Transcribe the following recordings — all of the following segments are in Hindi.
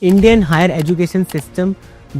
इंडियन हायर एजुकेशन सिस्टम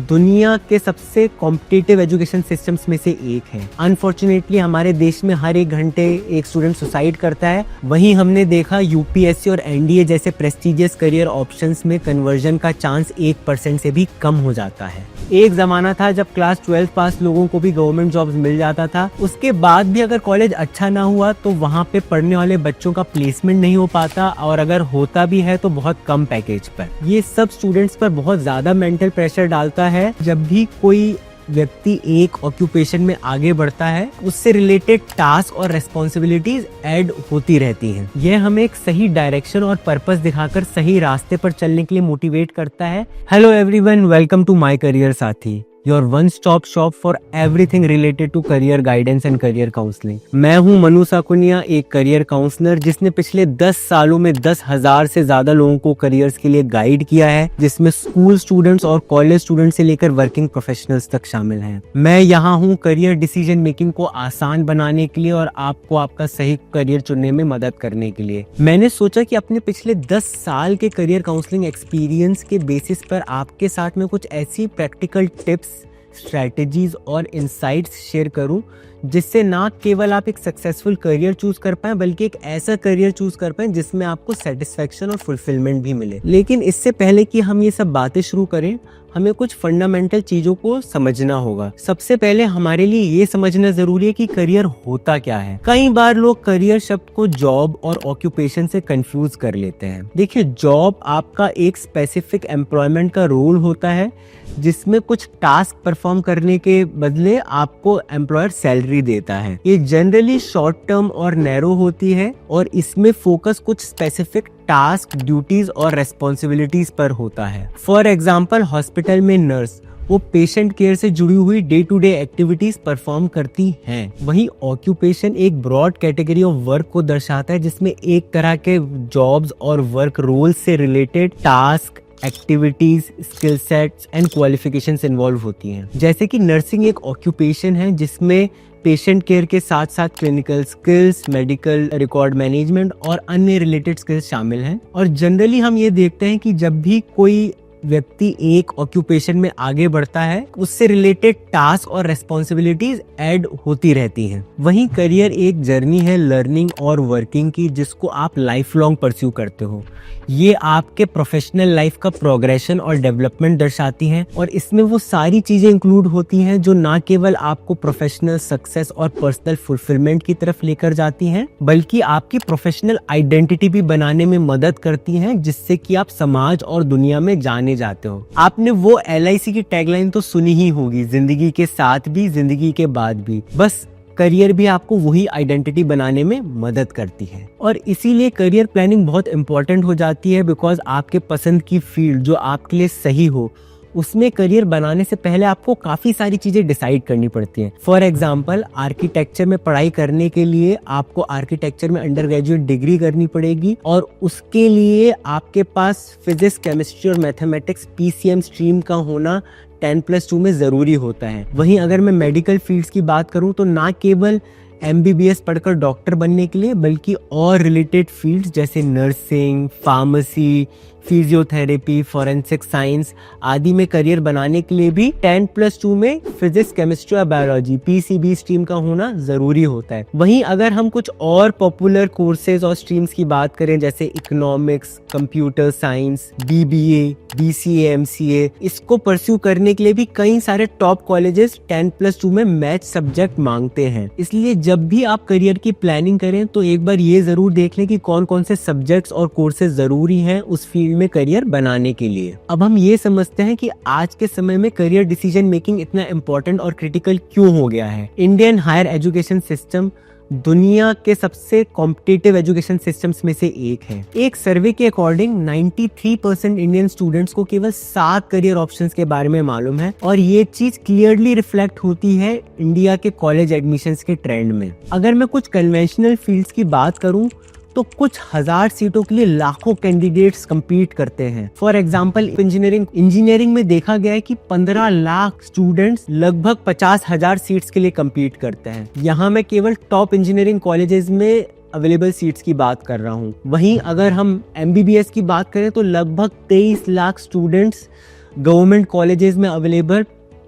दुनिया के सबसे कॉम्पिटिटिव एजुकेशन सिस्टम्स में से एक है। अनफॉर्चुनेटली हमारे देश में हर एक घंटे एक स्टूडेंट सुसाइड करता है। वहीं हमने देखा यूपीएससी और एनडीए जैसे प्रेस्टिजियस करियर ऑप्शंस में कन्वर्जन का चांस 1% से भी कम हो जाता है। एक जमाना था जब क्लास 12 पास लोगों को भी गवर्नमेंट जॉब्स मिल जाता था। उसके बाद भी अगर कॉलेज अच्छा ना हुआ तो वहाँ पे पढ़ने वाले बच्चों का प्लेसमेंट नहीं हो पाता, और अगर होता भी है तो बहुत कम पैकेज पर। ये सब स्टूडेंट्स पर बहुत ज्यादा मेंटल प्रेशर डालता है। जब भी कोई व्यक्ति एक ऑक्यूपेशन में आगे बढ़ता है, उससे रिलेटेड टास्क और रेस्पॉन्सिबिलिटीज ऐड होती रहती हैं। यह हमें एक सही डायरेक्शन और पर्पस दिखाकर सही रास्ते पर चलने के लिए मोटिवेट करता है। Hello everyone, welcome to my career Saathi, your one stop shop for everything related to career guidance and career counselling. मैं हूं मनु साकुनिया, एक करियर काउंसलर जिसने पिछले 10 सालों में 10,000 से ज्यादा लोगों को करियर्स के लिए गाइड किया है, जिसमें स्कूल स्टूडेंट्स और कॉलेज स्टूडेंट्स से लेकर वर्किंग प्रोफेशनल्स तक शामिल हैं। मैं यहाँ हूँ करियर डिसीजन मेकिंग को आसान बनाने के लिए और आपको आपका सही करियर चुनने में मदद करने के लिए। मैंने सोचा कि अपने पिछले 10 साल के करियर काउंसलिंग एक्सपीरियंस के बेसिस पर आपके साथ में कुछ ऐसी प्रैक्टिकल टिप्स, स्ट्रैटेजीज और इंसाइट्स शेयर करूं, जिससे ना केवल आप एक सक्सेसफुल करियर चूज कर पाएं, बल्कि एक ऐसा करियर चूज कर पाएं जिसमें आपको सेटिस्फेक्शन और फुलफिलमेंट भी मिले। लेकिन इससे पहले कि हम ये सब बातें शुरू करें, हमें कुछ फंडामेंटल चीजों को समझना होगा। सबसे पहले हमारे लिए ये समझना जरूरी है कि करियर होता क्या है। कई बार लोग करियर शब्द को जॉब और ऑक्यूपेशन से कंफ्यूज कर लेते हैं। देखिए, जॉब आपका एक स्पेसिफिक एम्प्लॉयमेंट का रोल होता है, जिसमें कुछ टास्क परफॉर्म करने के बदले आपको एम्प्लॉयर सैलरी देता है। ये जनरली शॉर्ट टर्म और नैरो होती है, और इसमें फोकस कुछ स्पेसिफिक टास्क, ड्यूटीज और रेस्पॉन्सिबिलिटीज पर होता है। फॉर एग्जाम्पल, हॉस्पिटल में नर्स वो पेशेंट केयर से जुड़ी हुई day to day activities perform करती हैं। वहीं ऑक्यूपेशन एक ब्रॉड कैटेगरी ऑफ वर्क को दर्शाता है, जिसमें एक तरह के जॉब्स और वर्क रोल से related task, activities, skill sets and qualifications involve होती हैं। जैसे कि नर्सिंग एक ऑक्यूपेशन है जिसमें पेशेंट केयर के साथ साथ clinical skills, medical record management और अन्य रिलेटेड स्किल्स शामिल हैं। और जनरली हम ये देखते हैं कि जब भी कोई व्यक्ति एक ऑक्यूपेशन में आगे बढ़ता है, उससे रिलेटेड टास्क और रेस्पॉन्सिबिलिटीज ऐड होती रहती हैं। वहीं करियर एक जर्नी है लर्निंग और वर्किंग की, जिसको आप लाइफ लॉन्ग परस्यू करते हो। ये आपके प्रोफेशनल लाइफ का प्रोग्रेशन और डेवलपमेंट दर्शाती हैं, और इसमें वो सारी चीजें इंक्लूड होती हैं जो ना केवल आपको प्रोफेशनल सक्सेस और पर्सनल फुलफिलमेंट की तरफ लेकर जाती हैं, बल्कि आपकी प्रोफेशनल आइडेंटिटी भी बनाने में मदद करती हैं, जिससे कि आप समाज और दुनिया में जाने जाते हो। आपने वो LIC की टैगलाइन तो सुनी ही होगी, जिंदगी के साथ भी, जिंदगी के बाद भी। बस करियर भी आपको वही आइडेंटिटी बनाने में मदद करती है, और इसीलिए करियर प्लानिंग बहुत इंपॉर्टेंट हो जाती है। बिकॉज आपके पसंद की फील्ड जो आपके लिए सही हो, उसमें करियर बनाने से पहले आपको काफी सारी चीजें डिसाइड करनी पड़ती हैं। फॉर एग्जांपल, आर्किटेक्चर में पढ़ाई करने के लिए आपको आर्किटेक्चर में अंडर ग्रेजुएट डिग्री करनी पड़ेगी, और उसके लिए आपके पास फिजिक्स, केमिस्ट्री और मैथमेटिक्स PCM स्ट्रीम का होना 10+2 में जरूरी होता है। वहीं अगर मैं मेडिकल फील्ड्स की बात करूं, तो ना केवल MBBS पढ़कर डॉक्टर बनने के लिए, बल्कि और रिलेटेड फील्ड्स जैसे nursing, pharmacy, physiotherapy, forensic science आदि में करियर बनाने के लिए भी 10+2 में फिजिक्स, केमिस्ट्री और बायोलॉजी PCB स्ट्रीम का होना जरूरी होता है। वहीं अगर हम कुछ और पॉपुलर कोर्सेज और स्ट्रीम्स की बात करें, जैसे economics, computer science, BBA, BCA, MCA, इसको परस्यू करने के लिए भी कई सारे टॉप कॉलेजेस 10+2 में मैथ सब्जेक्ट मांगते हैं। इसलिए जब भी आप करियर की प्लानिंग करें, तो एक बार ये जरूर देख लें कि कौन कौन से सब्जेक्ट्स और कोर्सेज जरूरी हैं उस फील्ड में करियर बनाने के लिए। अब हम ये समझते हैं कि आज के समय में करियर डिसीजन मेकिंग इतना इंपॉर्टेंट और क्रिटिकल क्यों हो गया है। इंडियन हायर एजुकेशन सिस्टम दुनिया के सबसे कॉम्पिटिटिव एजुकेशन सिस्टम्स में से एक है। एक सर्वे के अकॉर्डिंग 93% इंडियन स्टूडेंट्स को केवल 7 करियर ऑप्शंस के बारे में मालूम है, और ये चीज क्लियरली रिफ्लेक्ट होती है इंडिया के कॉलेज एडमिशंस के ट्रेंड में। अगर मैं कुछ कन्वेंशनल फील्ड्स की बात करूं, तो कुछ हजार सीटों के लिए लाखों कैंडिडेट्स compete करते हैं। फॉर एग्जाम्पल, इंजीनियरिंग में देखा गया है कि 15 लाख स्टूडेंट्स लगभग 50,000 सीट्स के लिए compete करते हैं। यहाँ मैं केवल टॉप इंजीनियरिंग कॉलेजेस में अवेलेबल सीट्स की बात कर रहा हूँ। वहीं अगर हम MBBS की बात करें तो लगभग 23 लाख स्टूडेंट्स गवर्नमेंट कॉलेजेस में अवेलेबल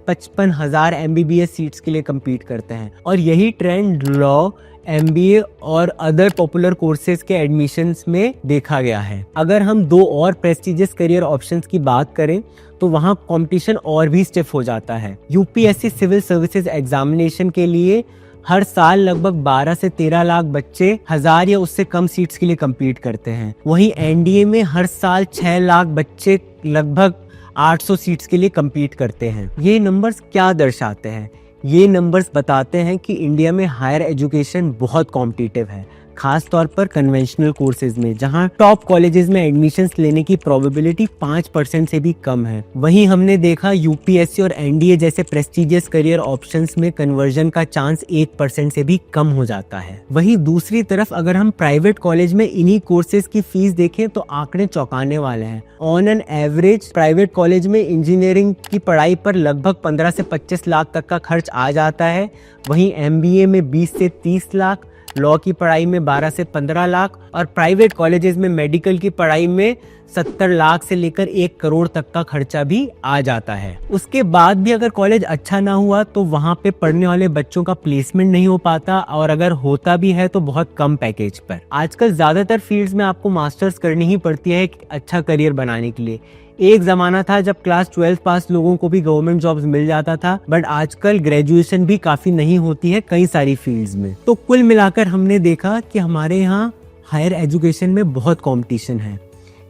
55,000 MBBS सीट्स के लिए compete करते हैं। और यही ट्रेंड लॉ, MBA और अदर पॉपुलर कोर्सेज के एडमिशन्स में देखा गया है। अगर हम 2 और प्रेस्टिजियस करियर ऑप्शंस की बात करें तो वहाँ कंपटीशन और भी स्टिफ हो जाता है। UPSC सिविल सर्विसेज एग्जामिनेशन के लिए हर साल लगभग 12 से 13 लाख बच्चे 1000 या उससे कम सीट्स के लिए compete करते हैं। वहीं NDA में हर साल 6 लाख बच्चे लगभग 800 सीट्स के लिए compete करते हैं। ये नंबर्स क्या दर्शाते हैं? ये नंबर्स बताते हैं कि इंडिया में हायर एजुकेशन बहुत कॉम्पिटिटिव है, खास तौर पर कन्वेंशनल कोर्सेज में, जहां टॉप कॉलेजेस में एडमिशन्स लेने की प्रोबेबिलिटी 5% से भी कम है। वहीं हमने देखा UPSC और NDA जैसे प्रेस्टिजियस करियर ऑप्शंस में कन्वर्जन का चांस 1% से भी कम हो जाता है। वहीं दूसरी तरफ अगर हम प्राइवेट कॉलेज में इन्हीं कोर्सेज की फीस देखें तो आंकड़े चौंकाने वाले हैं। On an average private college में इंजीनियरिंग की पढ़ाई पर लगभग 15 से 25 लाख तक का खर्च आ जाता है। वहीं MBA में 20 से 30 लाख, लॉ की पढ़ाई में 12 से 15 लाख और प्राइवेट कॉलेजेस में मेडिकल की पढ़ाई में 70 लाख से लेकर 1 करोड़ तक का खर्चा भी आ जाता है। उसके बाद भी अगर कॉलेज अच्छा ना हुआ तो वहाँ पे पढ़ने वाले बच्चों का प्लेसमेंट नहीं हो पाता, और अगर होता भी है तो बहुत कम पैकेज पर। आजकल ज़्यादातर फील्ड्स में आपको मास्टर्स करनी ही पड़ती है एक अच्छा करियर बनाने के लिए। एक ज़माना था जब क्लास 12 पास लोगों को भी गवर्नमेंट जॉब्स मिल जाता था, बट आजकल ग्रेजुएशन भी काफ़ी नहीं होती है कई सारी फील्ड्स में। तो कुल मिलाकर हमने देखा कि हमारे यहाँ हायर एजुकेशन में बहुत कंपटीशन है।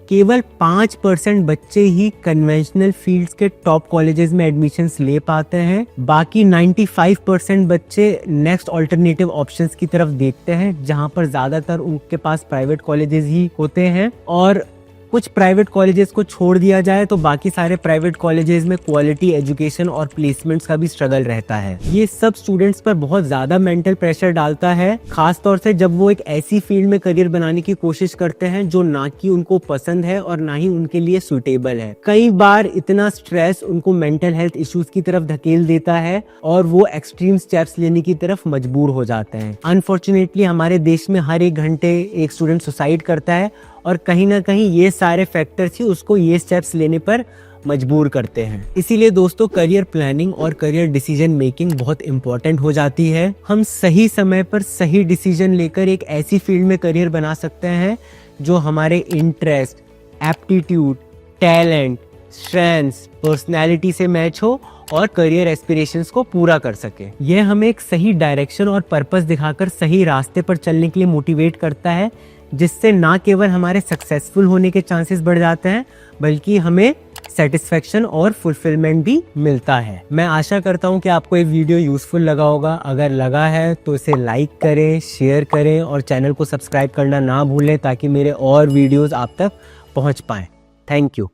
केवल 5% बच्चे ही कन्वेंशनल फील्ड्स के टॉप कॉलेजेस में एडमिशन्स ले पाते हैं। बाकी 95% बच्चे नेक्स्ट ऑल्टरनेटिव ऑप्शंस की तरफ देखते हैं, जहां पर ज़्यादातर उनके पास प्राइवेट कॉलेजेस ही होते हैं। और कुछ प्राइवेट कॉलेजेस को छोड़ दिया जाए तो बाकी सारे प्राइवेट कॉलेजेस में क्वालिटी एजुकेशन और प्लेसमेंट्स का भी स्ट्रगल रहता है। ये सब स्टूडेंट्स पर बहुत ज़्यादा मेंटल प्रेशर डालता है, खास तौर से जब वो एक ऐसी फील्ड में करियर बनाने की कोशिश करते हैं जो ना कि उनको पसंद है और ना ही उनके लिए सूटेबल है। कई बार इतना स्ट्रेस उनको मेंटल हेल्थ इश्यूज की तरफ धकेल देता है और वो एक्सट्रीम स्टेप्स लेने की तरफ मजबूर हो जाते हैं। अनफॉर्चुनेटली हमारे देश में हर 1 घंटे एक स्टूडेंट सुसाइड करता है, और कहीं ना कहीं ये सारे फैक्टर्स ही उसको ये स्टेप्स लेने पर मजबूर करते हैं। इसीलिए दोस्तों करियर प्लानिंग और करियर डिसीजन मेकिंग बहुत इंपॉर्टेंट हो जाती है। हम सही समय पर सही डिसीजन लेकर एक ऐसी फील्ड में करियर बना सकते हैं जो हमारे interest, aptitude, talent, strengths, personality से मैच हो और करियर एस्पिरेशंस को पूरा कर सके। यह हमें एक सही डायरेक्शन और पर्पस दिखाकर सही रास्ते पर चलने के लिए मोटिवेट करता है, जिससे ना केवल हमारे सक्सेसफुल होने के चांसेस बढ़ जाते हैं बल्कि हमें सेटिस्फेक्शन और फुलफिलमेंट भी मिलता है। मैं आशा करता हूँ कि आपको ये वीडियो यूजफुल लगा होगा। अगर लगा है तो इसे लाइक करें, शेयर करें और चैनल को सब्सक्राइब करना ना भूलें ताकि मेरे और वीडियोस आप तक पहुँच पाएँ। Thank you.